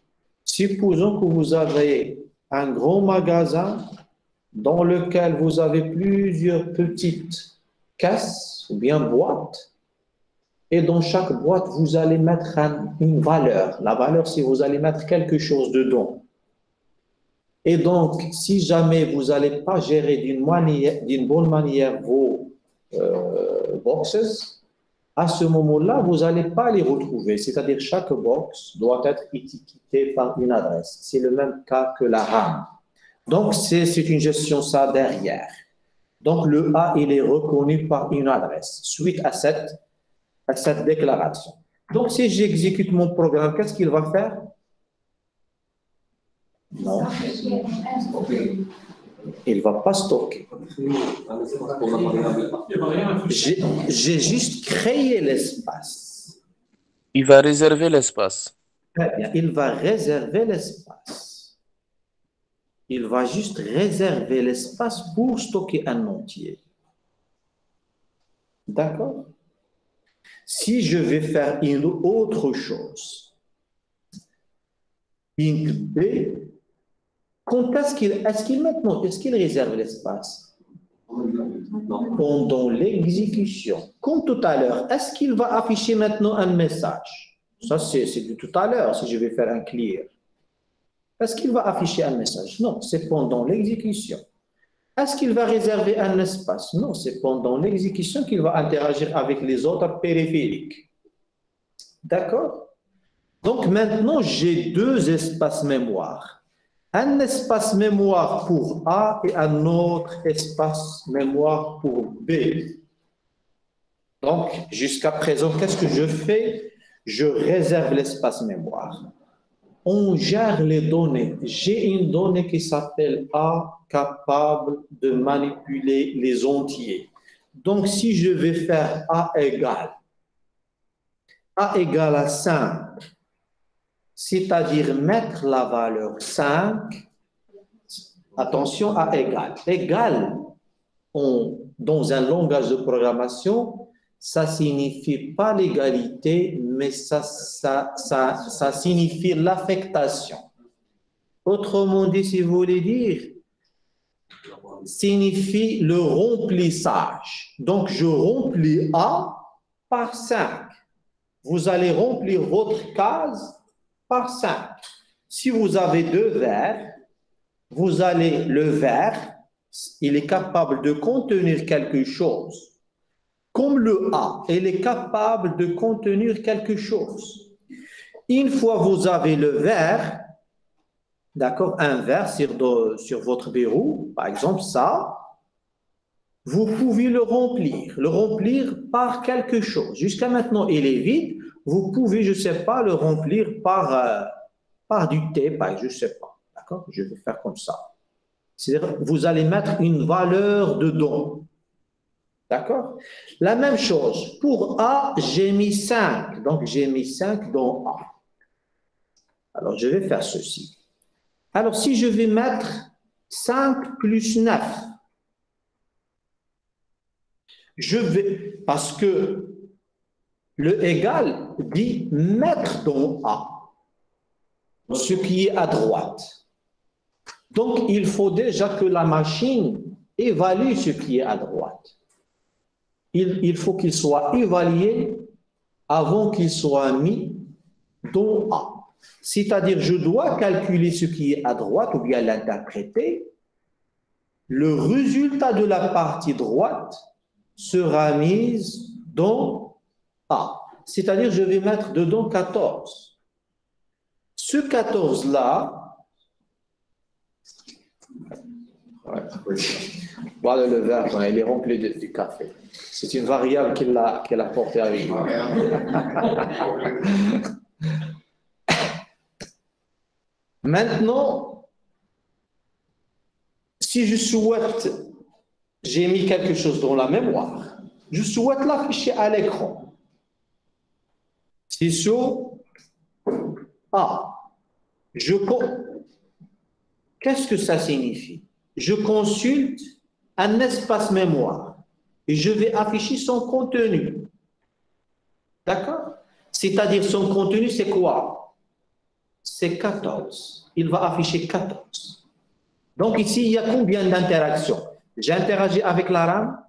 Supposons que vous avez un grand magasin dans lequel vous avez plusieurs petites caisses ou bien boîtes. Et dans chaque boîte, vous allez mettre une valeur. La valeur, c'est vous allez mettre quelque chose dedans. Et donc, si jamais vous n'allez pas gérer d'une bonne manière vos boxes, à ce moment-là, vous n'allez pas les retrouver. C'est-à-dire chaque box doit être étiquetée par une adresse. C'est le même cas que la RAM. Donc, c'est une gestion ça derrière. Donc, le A, il est reconnu par une adresse suite à cette déclaration. Donc, si j'exécute mon programme, qu'est-ce qu'il va faire? Non. Il ne va pas stocker. J'ai juste créé l'espace. Il va réserver l'espace. Très bien. Il va réserver l'espace. Il va juste réserver l'espace pour stocker un entier. D'accord? Si je vais faire une autre chose, int B, quand est-ce qu'il réserve l'espace? Pendant l'exécution. Comme tout à l'heure, est-ce qu'il va afficher maintenant un message? Ça, c'est de tout à l'heure, si je vais faire un clear. Est-ce qu'il va afficher un message? Non, c'est pendant l'exécution. Est-ce qu'il va réserver un espace? Non, c'est pendant l'exécution qu'il va interagir avec les autres périphériques. D'accord? Donc maintenant, j'ai deux espaces mémoire. Un espace mémoire pour A et un autre espace mémoire pour B. Donc, jusqu'à présent, qu'est-ce que je fais? Je réserve l'espace mémoire. On gère les données. J'ai une donnée qui s'appelle A, capable de manipuler les entiers. Donc, si je vais faire A égale à 5, c'est-à-dire mettre la valeur 5, attention à égal. Égal, dans un langage de programmation, ça ne signifie pas l'égalité, mais ça signifie l'affectation. Autrement dit, si vous voulez dire, signifie le remplissage. Donc, je remplis A par 5. Vous allez remplir votre case par 5. Si vous avez deux verres, vous allez, le verre, il est capable de contenir quelque chose. Comme le A, il est capable de contenir quelque chose. Une fois vous avez le verre, d'accord, un verre sur votre bureau, par exemple ça, vous pouvez le remplir par quelque chose. Jusqu'à maintenant, il est vide. Vous pouvez, je ne sais pas, le remplir par du thé, je ne sais pas. D'accord? Je vais faire comme ça. C'est-à-dire, vous allez mettre une valeur dedans. D'accord? La même chose. Pour A, j'ai mis 5. Donc, j'ai mis 5 dans A. Alors, je vais faire ceci. Alors, si je vais mettre 5 plus 9, je vais, parce que le égal dit mettre dans A, ce qui est à droite. Donc, il faut déjà que la machine évalue ce qui est à droite. Il faut qu'il soit évalué avant qu'il soit mis dans A. C'est-à-dire, je dois calculer ce qui est à droite ou bien l'interpréter. Le résultat de la partie droite sera mis dans A. C'est-à-dire, je vais mettre dedans 14. Ce 14-là, voilà le verre, il est rempli de café. C'est une variable qu'il a portée avec lui. Maintenant, si je souhaite, j'ai mis quelque chose dans la mémoire, je souhaite l'afficher à l'écran. C'est sur A. Qu'est-ce que ça signifie? Je consulte un espace mémoire et je vais afficher son contenu. D'accord? C'est-à-dire son contenu, c'est quoi? C'est 14. Il va afficher 14. Donc ici, il y a combien d'interactions? J'interagis avec la RAM,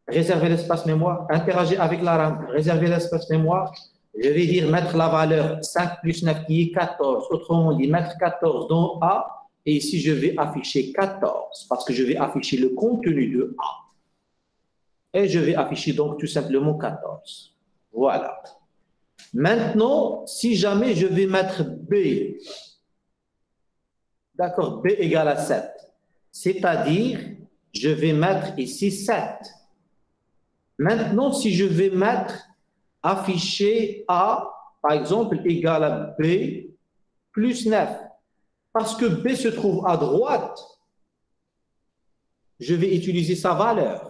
réserver l'espace mémoire, interagir avec la RAM, réserver l'espace mémoire. Je vais dire mettre la valeur 5 plus 9 qui est 14. Autrement dit, mettre 14 dans A Et ici, je vais afficher 14 parce que je vais afficher le contenu de A. Et je vais afficher donc tout simplement 14. Voilà. Maintenant, si jamais je vais mettre B, d'accord, B égale à 7, c'est-à-dire, je vais mettre ici 7. Maintenant, si je vais mettre afficher A, par exemple, égale à B plus 9, parce que B se trouve à droite, je vais utiliser sa valeur.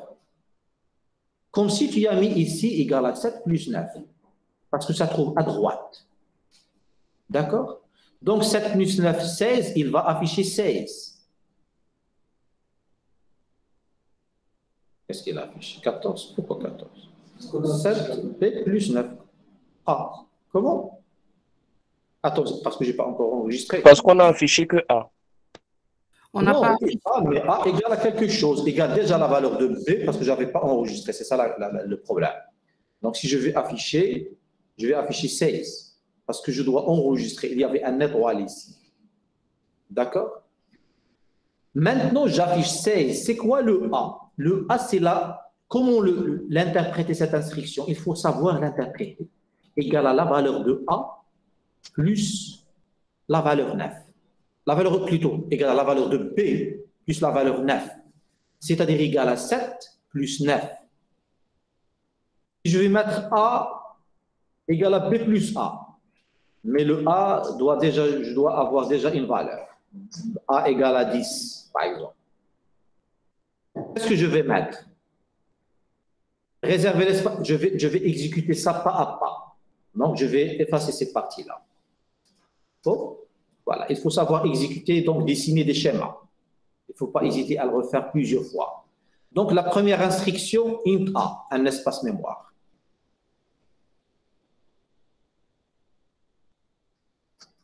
Comme si tu as mis ici égal à 7 plus 9, parce que ça se trouve à droite. D'accord? Donc 7 plus 9, 16, il va afficher 16. Qu'est-ce qu'il affiche? 14. Pourquoi 14? 7 B plus 9. A. Comment? Attends, parce que je n'ai pas encore enregistré. Parce qu'on a affiché que A. On n'a pas. A, mais A égale à quelque chose, égale déjà la valeur de B parce que je n'avais pas enregistré. C'est ça le problème. Donc, si je vais afficher 16 parce que je dois enregistrer. Il y avait un étoile ici. D'accord? Maintenant, j'affiche 16. C'est quoi le A? Le A, c'est là. Comment l'interpréter cette instruction? Il faut savoir l'interpréter. Égal à la valeur de A plus la valeur 9. La valeur plutôt égale à la valeur de B plus la valeur 9. C'est-à-dire égal à 7 plus 9. Je vais mettre A égale à B plus A. Mais le A, je dois avoir déjà une valeur. A égale à 10, par exemple. Qu'est-ce que je vais mettre? Réserver l'espace. Je vais exécuter ça pas à pas. Donc, je vais effacer cette partie-là. Bon. Voilà, il faut savoir exécuter, donc dessiner des schémas. Il ne faut pas hésiter à le refaire plusieurs fois. Donc, la première instruction, int A, un espace mémoire.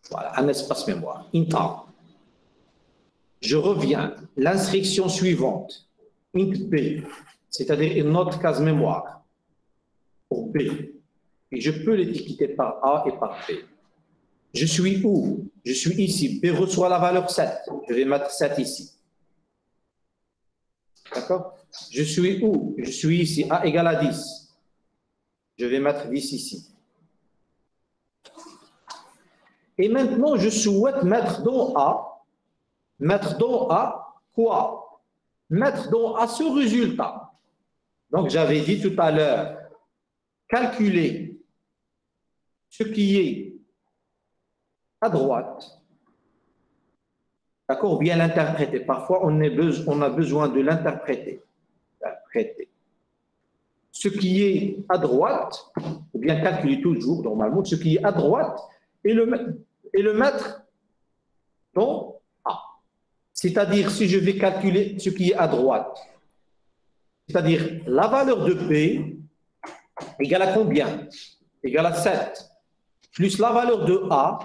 Voilà, un espace mémoire, int A. Je reviens, l'instruction suivante, int B, c'est-à-dire une autre case mémoire pour B. Et je peux l'étiqueter par A et par B. Je suis où? Je suis ici. B reçoit la valeur 7. Je vais mettre 7 ici. D'accord? Je suis où? Je suis ici. A égale à 10. Je vais mettre 10 ici. Et maintenant, je souhaite mettre dans A. Mettre dans A quoi? Mettre dans A ce résultat. Donc, j'avais dit tout à l'heure, calculer ce qui est à droite, d'accord, ou bien l'interpréter. Parfois, on a besoin de l'interpréter. Ce qui est à droite, ou bien calculer toujours, normalement, ce qui est à droite, et le mettre dans A. C'est-à-dire, si je vais calculer ce qui est à droite, c'est-à-dire la valeur de B égale à combien? Égale à 7, plus la valeur de A,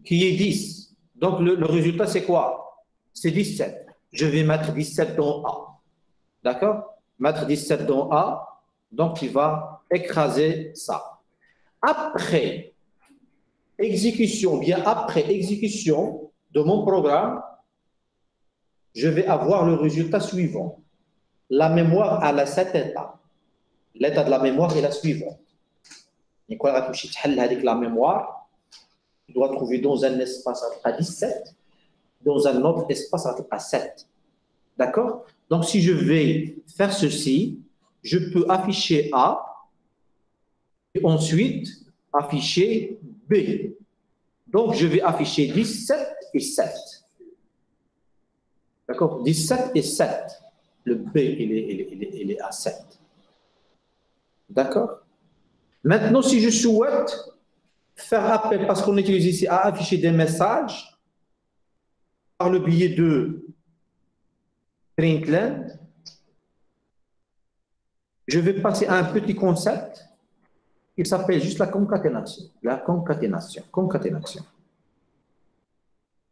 qui est 10. Donc, le résultat, c'est quoi? C'est 17. Je vais mettre 17 dans A. D'accord? Mettre 17 dans A, donc il va écraser ça. Après exécution, bien après exécution de mon programme, je vais avoir le résultat suivant. La mémoire a la 7 états. L'état de la mémoire est la suivante. Et quand on a touché la mémoire, tu dois trouver dans un espace à 17, dans un autre espace à 7. D'accord? Donc, si je vais faire ceci, je peux afficher A et ensuite afficher B. Donc, je vais afficher 17 et 7. D'accord? 17 et 7. Le B, il est à 7. D'accord? Maintenant, si je souhaite faire appel, parce qu'on utilise ici à afficher des messages par le biais de println, je vais passer à un petit concept qui s'appelle juste la concaténation. La concaténation. Concaténation.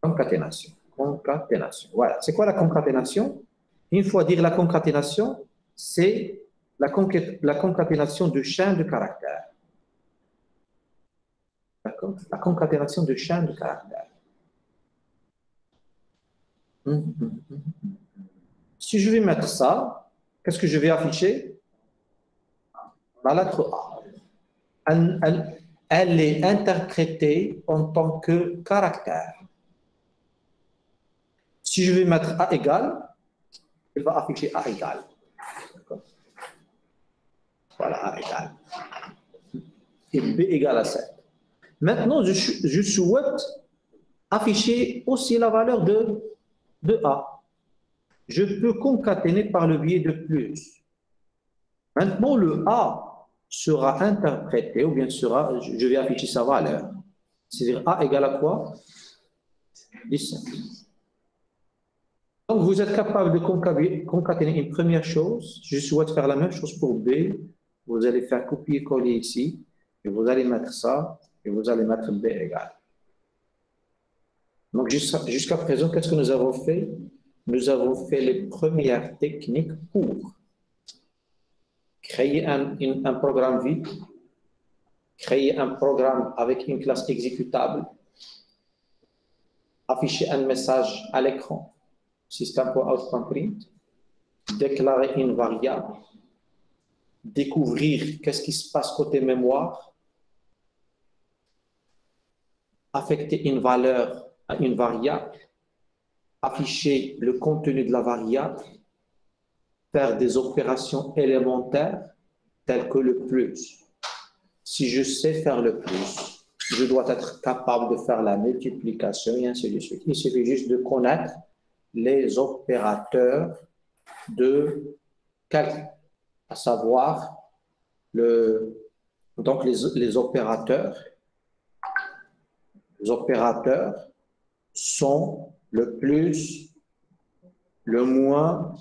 Concaténation. Concaténation. Voilà. C'est quoi la concaténation? Une fois dire la concaténation, c'est la concaténation de chaînes de caractères. D'accord? La concaténation de chaînes de caractères. Si je vais mettre ça, qu'est-ce que je vais afficher? La lettre A. Elle est interprétée en tant que caractère. Si je vais mettre A égale, il va afficher A égale. Voilà, A égale. Et B égale à 7. Maintenant, je souhaite afficher aussi la valeur de A. Je peux concaténer par le biais de plus. Maintenant, le A sera interprété, ou bien je vais afficher sa valeur. C'est-à-dire A égale à quoi? 17. Donc, vous êtes capable de concaténer une première chose. Je souhaite faire la même chose pour B. Vous allez faire copier-coller ici, et vous allez mettre ça, et vous allez mettre B égale. Donc, jusqu'à présent, qu'est-ce que nous avons fait? Nous avons fait les premières techniques pour créer un programme vide, créer un programme avec une classe exécutable, afficher un message à l'écran, system.out.print, déclarer une variable, découvrir qu'est-ce qui se passe côté mémoire, affecter une valeur à une variable, afficher le contenu de la variable, faire des opérations élémentaires telles que le plus. Si je sais faire le plus, je dois être capable de faire la multiplication et ainsi de suite. Il suffit juste de connaître les opérateurs de calcul, à savoir donc les opérateurs. Les opérateurs sont le plus, le moins,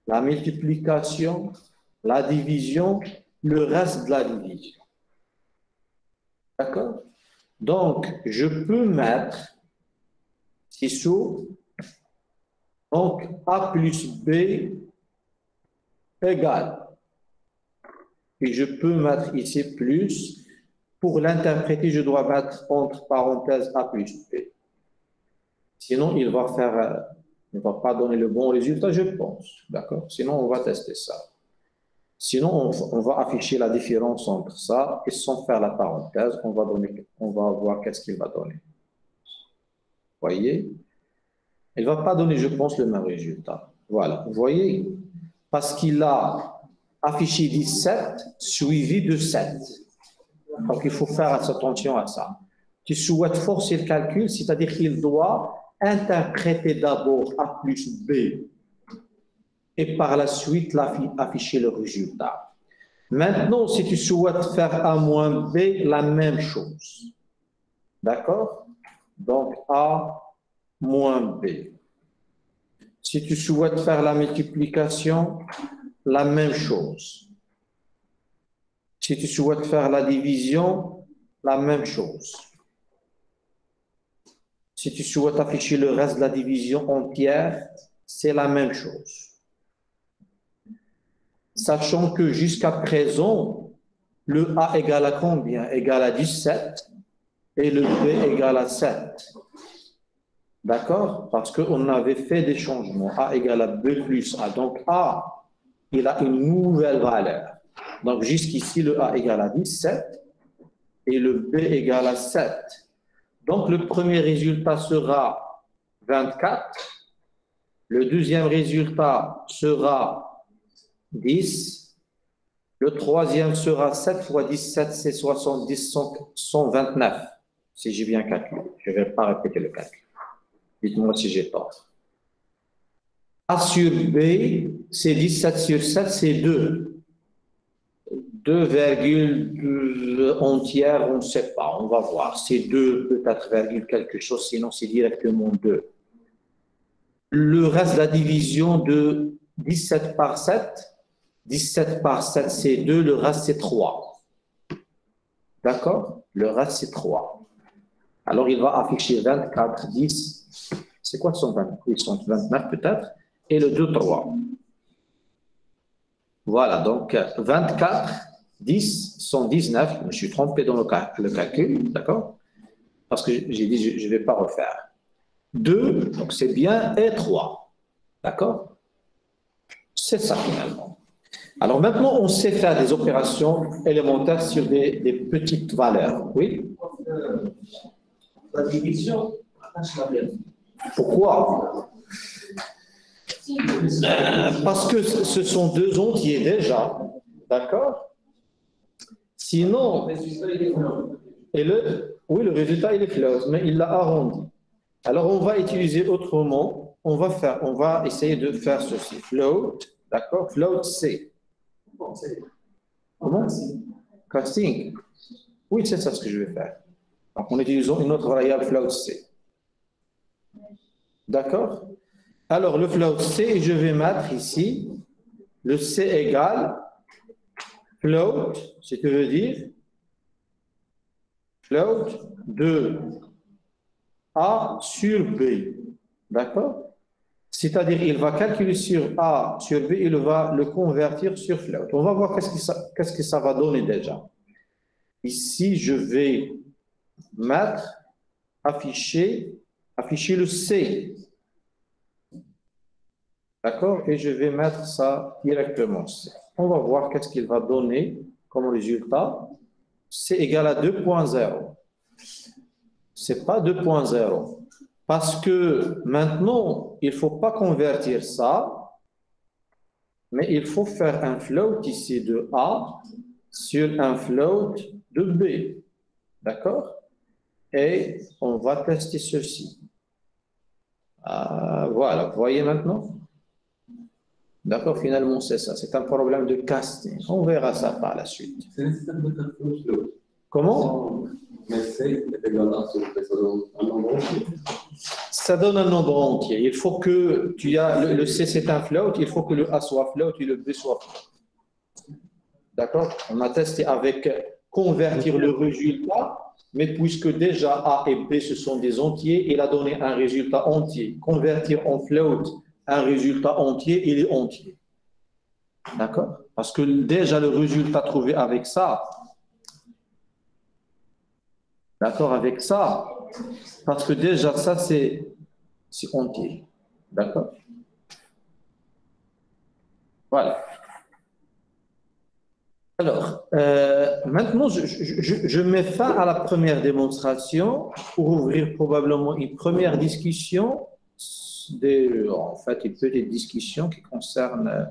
la multiplication, la division, le reste de la division. D'accord? Donc, je peux mettre sous, donc A plus B égale. Et je peux mettre ici plus. Pour l'interpréter, je dois mettre entre parenthèses A plus B. Sinon, il va pas donner le bon résultat, je pense. D'accord? Sinon, on va tester ça. Sinon, on va afficher la différence entre ça et sans faire la parenthèse, on va voir qu'est-ce qu'il va donner. Voyez? Il ne va pas donner, je pense, le même résultat. Voilà. Vous voyez? Parce qu'il a affiché 17 suivi de 7. Donc, il faut faire attention à ça. Tu souhaites forcer le calcul, c'est-à-dire qu'il doit interpréter d'abord A plus B et par la suite afficher le résultat. Maintenant, si tu souhaites faire A moins B, la même chose. D'accord? Donc, A moins B. Si tu souhaites faire la multiplication, la même chose. Si tu souhaites faire la division, la même chose. Si tu souhaites afficher le reste de la division entière, c'est la même chose. Sachant que jusqu'à présent, le A égale à combien? Égale à 17 et le B égale à 7. D'accord? Parce qu'on avait fait des changements. A égale à B plus A. Donc A, il a une nouvelle valeur. Donc jusqu'ici, le A égale à 17 et le B égale à 7. Donc le premier résultat sera 24. Le deuxième résultat sera 10. Le troisième sera 7 fois 17, c'est 70, 129. Si j'ai bien calculé. Je ne vais pas répéter le calcul. Dites-moi si j'ai tort. A sur B, c'est 17 sur 7, c'est 2. 2, entière, on ne sait pas, on va voir. C'est 2, peut-être virgule quelque chose, sinon c'est directement 2. Le reste de la division de 17 par 7, 17 par 7 c'est 2, le reste c'est 3. D'accord? Le reste c'est 3. Alors il va afficher 24, 10. C'est quoi son 20? Ils sont 29 peut-être. Et le 2, 3. Voilà, donc 24, 10, 119. Je me suis trompé dans le calcul, d'accord? Parce que j'ai dit je ne vais pas refaire. 2, donc c'est bien, et 3. D'accord? C'est ça finalement. Alors maintenant, on sait faire des opérations élémentaires sur des petites valeurs. Oui? La division, Pourquoi? Parce que ce sont deux entiers déjà. D'accord? Sinon, oui, le résultat, il est float, mais il l'a arrondi. Alors, on va utiliser autrement. On va essayer de faire ceci. Float, d'accord? Float C. Comment? Casting. Oui, c'est ça ce que je vais faire. Donc, en utilisant une autre variable float C. D'accord? Alors, le float C, je vais mettre ici le C égale float, ce que veut dire float de A sur B. D'accord? C'est-à-dire, il va calculer sur A sur B, il va le convertir sur float. On va voir qu'est-ce que ça va donner déjà. Ici, je vais mettre, afficher le C. D'accord? Et je vais mettre ça directement. On va voir qu'est-ce qu'il va donner comme résultat. C égale à 2.0. Ce n'est pas 2.0. Parce que maintenant, il ne faut pas convertir ça, mais il faut faire un float ici de A sur un float de B. D'accord? Et on va tester ceci. Voilà, vous voyez maintenant? D'accord, finalement, c'est ça. C'est un problème de casting. On verra ça par la suite. C'est nécessaire de faire float. Comment? Mais c'est égal à un nombre entier. Ça donne un nombre entier. Il faut que le C, c'est un float. Il faut que le A soit float et le B soit float. D'accord? On a testé avec convertir le résultat, mais puisque déjà A et B, ce sont des entiers, il a donné un résultat entier. Convertir en float un résultat entier, il est entier. D'accord? Parce que déjà le résultat trouvé avec ça, d'accord, avec ça, parce que déjà ça c'est entier. D'accord? Voilà. Alors, maintenant, je mets fin à la première démonstration pour ouvrir probablement une première discussion, en fait, une petite discussion qui concerne,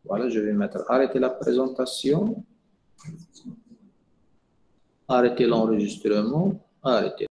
voilà, je vais arrêter la présentation, arrêter l'enregistrement, arrêter.